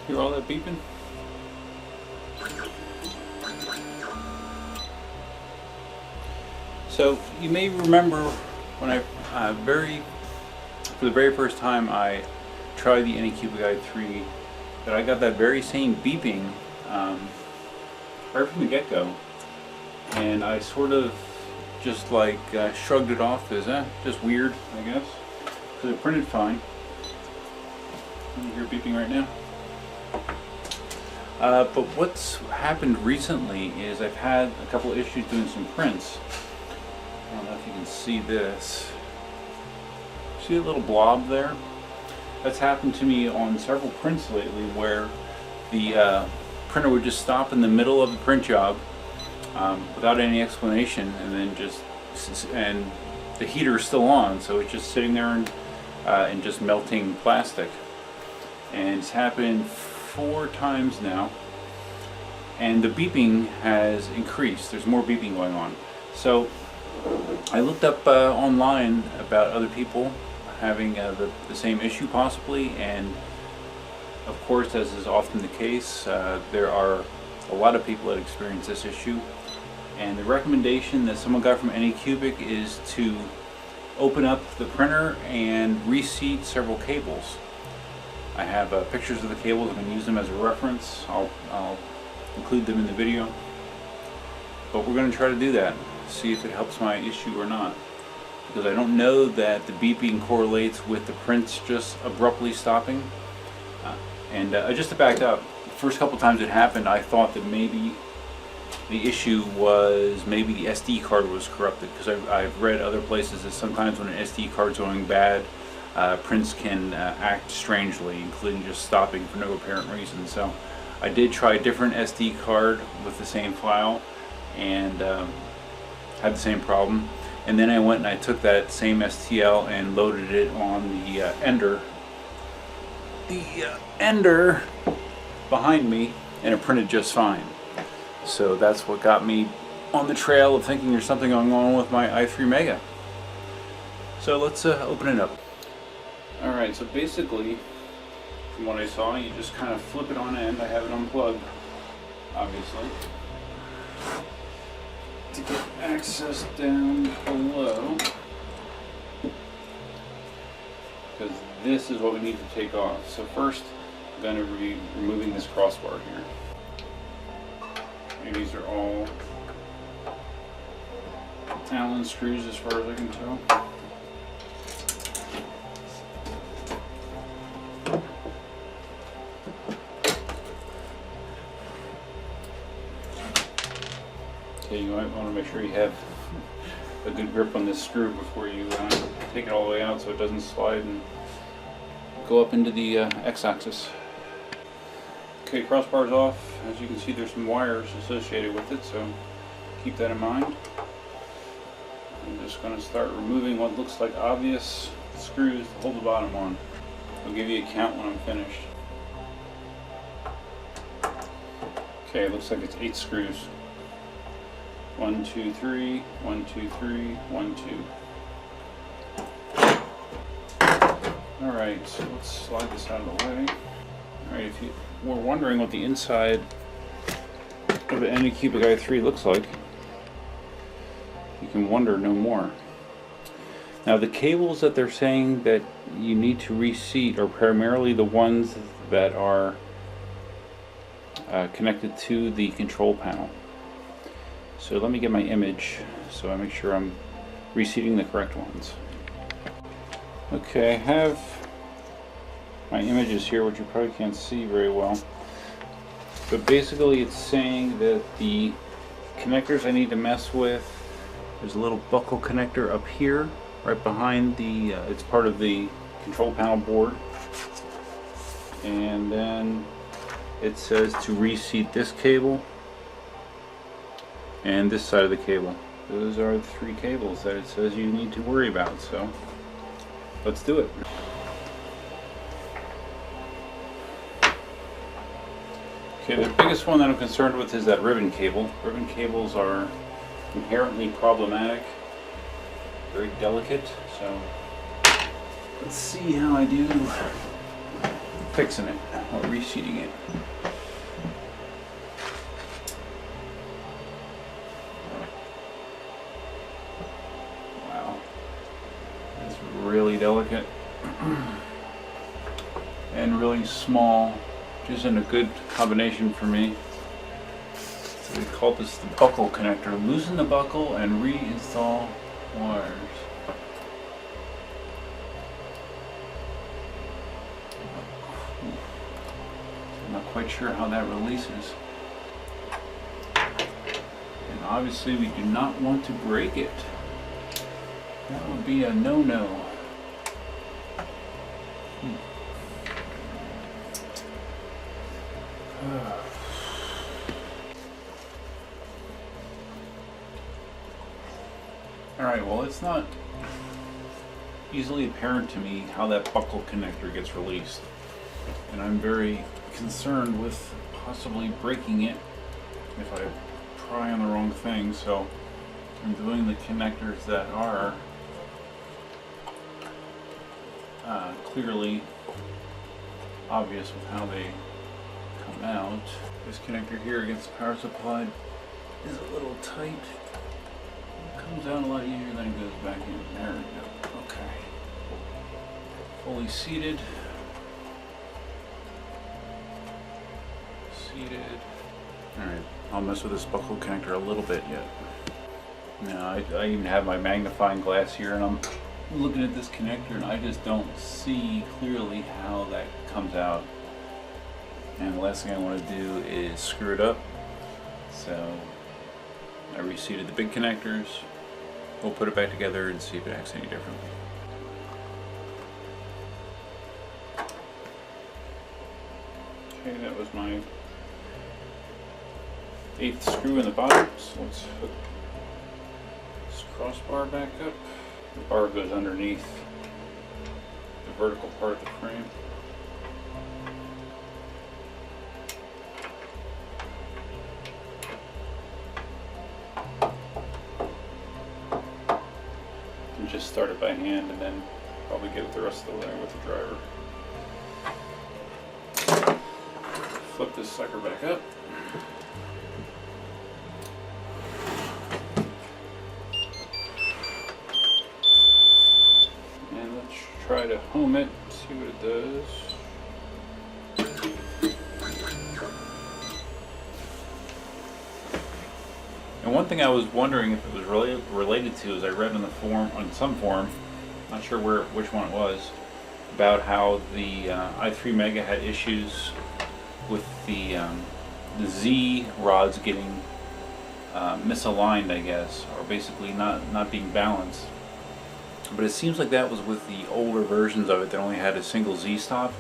Hear all that beeping? So you may remember when I for the very first time I tried the AnyCubic i3 that I got that very same beeping right from the get-go, and I sort of just like shrugged it off as just weird, I guess, because it printed fine. You hear beeping right now. But what's happened recently is I've had a couple of issues doing some prints. I don't know if you can see this. See a little blob there? That's happened to me on several prints lately, where the printer would just stop in the middle of the print job without any explanation, and then and the heater is still on, so it's just sitting there and just melting plastic. And it's happened 4 times now, and the beeping has increased. There's more beeping going on. So I looked up online about other people having the same issue possibly, and of course, as is often the case, there are a lot of people that experience this issue. And the recommendation that someone got from AnyCubic is to open up the printer and reseat several cables. I have pictures of the cables. I'm going to use them as a reference. I'll include them in the video. But we're going to try to do that, see if it helps my issue or not. Because I don't know that the beeping correlates with the prints just abruptly stopping. Just to back up, the first couple times it happened, I thought that maybe the issue was maybe the SD card was corrupted, because I've read other places that sometimes when an SD card's going bad, prints can act strangely, including just stopping for no apparent reason. So I did try a different SD card with the same file, and had the same problem. And then I went and I took that same STL and loaded it on the Ender. The Ender behind me, and it printed just fine. So that's what got me on the trail of thinking there's something going on with my i3 Mega. So let's open it up. Alright, so basically, from what I saw, you just kind of flip it on end. I have it unplugged, obviously, to get access down below, because this is what we need to take off. So first, I'm going to be removing this crossbar here. And these are all Allen screws as far as I can tell. Okay, you might want to make sure you have a good grip on this screw before you take it all the way out, so it doesn't slide and go up into the x-axis. Okay, crossbar's off. As you can see, there's some wires associated with it, so keep that in mind. I'm just going to start removing what looks like obvious screws to hold the bottom on. I'll give you a count when I'm finished. Okay, it looks like it's 8 screws. 1, 2, 3, 1, 2, 3, 1, 2. Alright, so let's slide this out of the way. Alright, if you were wondering what the inside of an AnyCubic i3 looks like, you can wonder no more. Now, the cables that they're saying that you need to reseat are primarily the ones that are connected to the control panel. So let me get my image so I make sure I'm reseating the correct ones. Okay, I have my images here, which you probably can't see very well. But basically it's saying that the connectors I need to mess with, there's a little buckle connector up here, right behind the, it's part of the control panel board. And then it says to reseat this cable and this side of the cable. Those are the 3 cables that it says you need to worry about, so let's do it. Okay, the biggest one that I'm concerned with is that ribbon cable. Ribbon cables are inherently problematic, very delicate, so let's see how I do fixing it or reseating it. Wow, it's really delicate and really small, which isn't a good combination for me. So we call this the buckle connector. Loosen the buckle and reinstall wires. I'm not quite sure how that releases. And obviously we do not want to break it. That would be a no-no. Alright, well, it's not easily apparent to me how that buckle connector gets released. And I'm very concerned with possibly breaking it if I pry on the wrong thing. So I'm doing the connectors that are clearly obvious with how they come out. This connector here against the power supply is a little tight. It comes out a lot easier than it goes back in. There we go. Okay. Fully seated. Alright, I'll mess with this buckle connector a little bit yet. Now, I even have my magnifying glass here and I'm looking at this connector and I just don't see clearly how that comes out. And the last thing I want to do is screw it up. So I reseated the big connectors. We'll put it back together and see if it acts any differently. Okay, that was my 8th screw in the bottom, so let's hook this crossbar back up. The bar goes underneath the vertical part of the frame. And just start it by hand and then probably get it the rest of the way with the driver. Flip this sucker back up. And let's try to home it, see what it does. And one thing I was wondering if it was related to is I read on the forum, on some forum, not sure which one it was, about how the i3 Mega had issues with the Z rods getting misaligned, I guess, or basically not being balanced. But it seems like that was with the older versions of it that only had a single Z stop.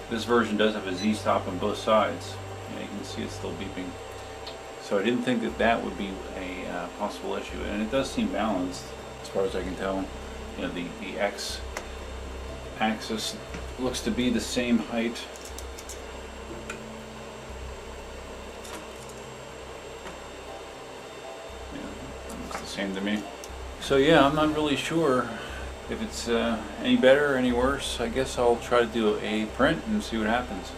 This version does have a Z stop on both sides. And you can see it's still beeping. So I didn't think that that would be a possible issue, and it does seem balanced as far as I can tell. You know, the X axis looks to be the same height. Yeah, looks the same to me. So yeah, I'm not really sure if it's any better or any worse. I guess I'll try to do a print and see what happens.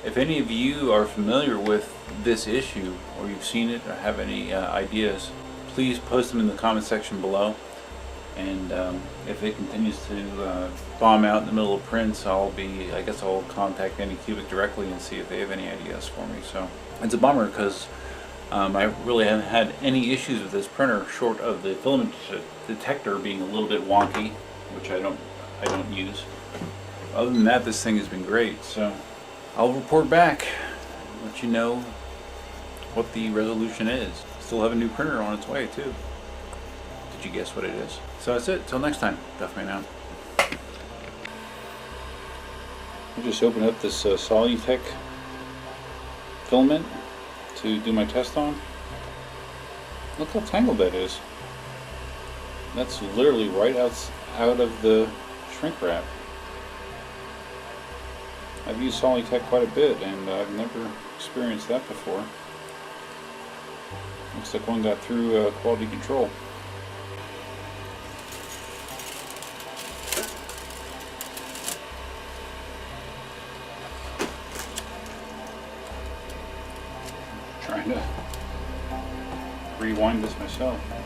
If any of you are familiar with this issue, or you've seen it, or have any ideas, please post them in the comment section below. And if it continues to bomb out in the middle of prints, I guess I'll contact AnyCubic directly and see if they have any ideas for me. So it's a bummer because I really haven't had any issues with this printer, short of the filament detector being a little bit wonky, which I don't use. Other than that, this thing has been great. So I'll report back, let you know what the resolution is. Still have a new printer on its way too. Did you guess what it is? So that's it. Till next time. Definitely out. I just opened up this Solutech filament to do my test on. Look how tangled that is. That's literally right out of the shrink wrap. I've used Solutech quite a bit, and I've never experienced that before. Looks like one got through quality control. rewind this myself.